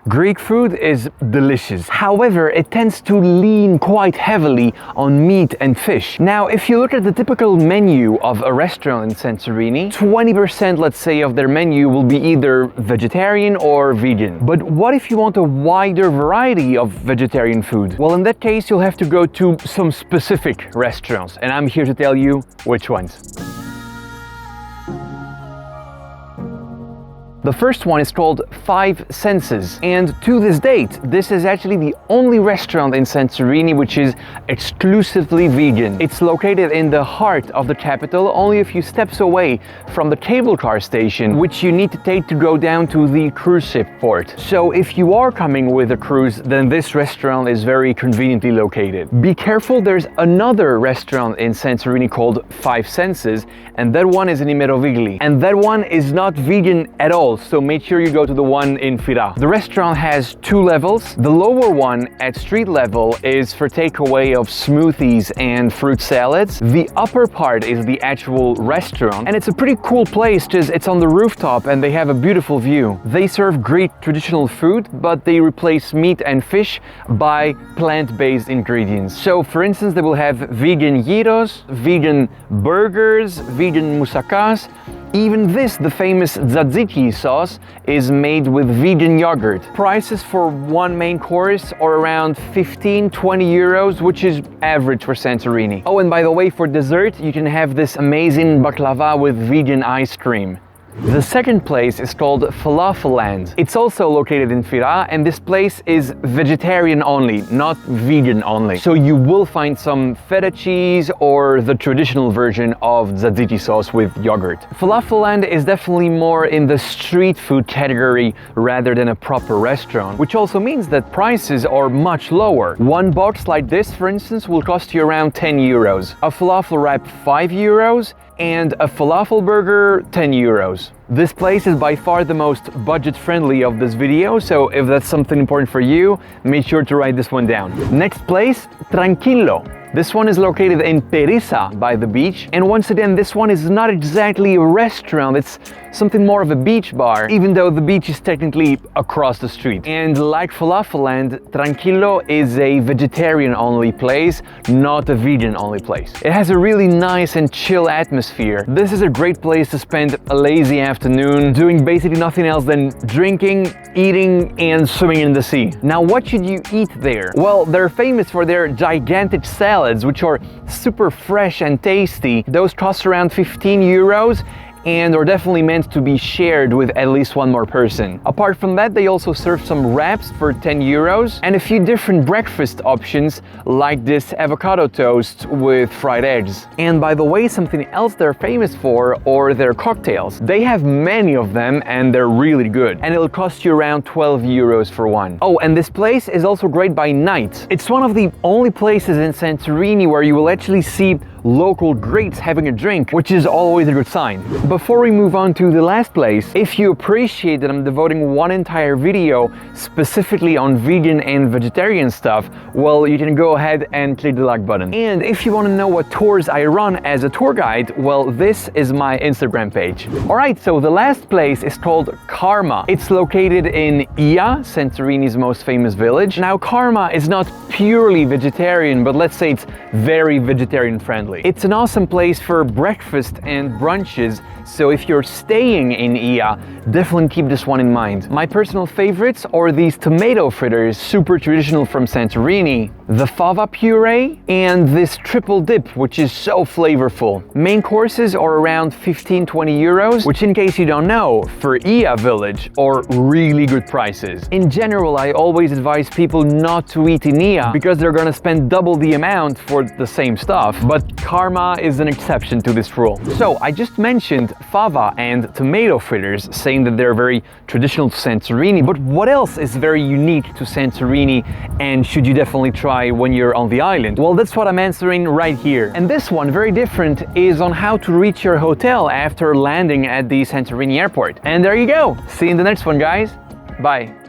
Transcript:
Greek food is delicious. However, it tends to lean quite heavily on meat and fish. Now, if you look at the typical menu of a restaurant in Santorini, 20%, let's say, of their menu will be either vegetarian or vegan. But what if you want a wider variety of vegetarian food? Well, in that case, you'll have to go to some specific restaurants, and I'm here to tell you which ones. The first one is called Five Senses, and to this date, this is actually the only restaurant in Santorini which is exclusively vegan. It's located in the heart of the capital, only a few steps away from the cable car station, which you need to take to go down to the cruise ship port. So if you are coming with a cruise, then this restaurant is very conveniently located. Be careful, there's another restaurant in Santorini called Five Senses, and that one is in Imerovigli. And that one is not vegan at all, so make sure you go to the one in Fira. The restaurant has two levels. The lower one at street level is for takeaway of smoothies and fruit salads. The upper part is the actual restaurant, and it's a pretty cool place because it's on the rooftop and they have a beautiful view. They serve Greek traditional food, but they replace meat and fish by plant-based ingredients. So for instance, they will have vegan gyros, vegan burgers, vegan moussakas. Even this, the famous tzatziki sauce, is made with vegan yogurt. Prices for one main course are around 15-20 euros, which is average for Santorini. Oh, and by the way, for dessert, you can have this amazing baklava with vegan ice cream. The second place is called Falafeland. It's also located in Fira, and this place is vegetarian only, not vegan only. So you will find some feta cheese or the traditional version of tzatziki sauce with yogurt. Falafeland is definitely more in the street food category rather than a proper restaurant, which also means that prices are much lower. One box like this, for instance, will cost you around 10 euros. A falafel wrap 5 euros, and a falafel burger 10 euros. This place is by far the most budget-friendly of this video, so if that's something important for you, make sure to write this one down. Next place, Tranquilo. This one is located in Perissa by the beach, and once again, this one is not exactly a restaurant, it's something more of a beach bar, even though the beach is technically across the street. And like Falafeland, Tranquilo is a vegetarian-only place, not a vegan-only place. It has a really nice and chill atmosphere. This is a great place to spend a lazy afternoon doing basically nothing else than drinking, eating, and swimming in the sea. Now, what should you eat there? Well, they're famous for their gigantic salads, which are super fresh and tasty. Those cost around 15 euros and are definitely meant to be shared with at least one more person. Apart from that, they also serve some wraps for 10 euros and a few different breakfast options like this avocado toast with fried eggs. And by the way, something else they're famous for are their cocktails. They have many of them and they're really good. And it'll cost you around 12 euros for one. Oh, and this place is also great by night. It's one of the only places in Santorini where you will actually see local Greeks having a drink, which is always a good sign. Before we move on to the last place, if you appreciate that I'm devoting one entire video specifically on vegan and vegetarian stuff, well, you can go ahead and click the like button. And if you want to know what tours I run as a tour guide, well, this is my Instagram page. Alright, so the last place is called Karma. It's located in Ia, Santorini's most famous village. Now, Karma is not purely vegetarian, but let's say it's very vegetarian friendly. It's an awesome place for breakfast and brunches, so if you're staying in Ia, definitely keep this one in mind. My personal favorites are these tomato fritters, super traditional from Santorini, the fava puree, and this triple dip, which is so flavorful. Main courses are around 15-20 euros, which in case you don't know, for Ia village are really good prices. In general, I always advise people not to eat in Ia because they're gonna spend double the amount for the same stuff, but Karma is an exception to this rule. So I just mentioned fava and tomato fritters, saying that they're very traditional to Santorini, but what else is very unique to Santorini and should you definitely try when you're on the island? Well, that's what I'm answering right here. And this one, very different, is on how to reach your hotel after landing at the Santorini airport. And there you go. See you in the next one, guys. Bye.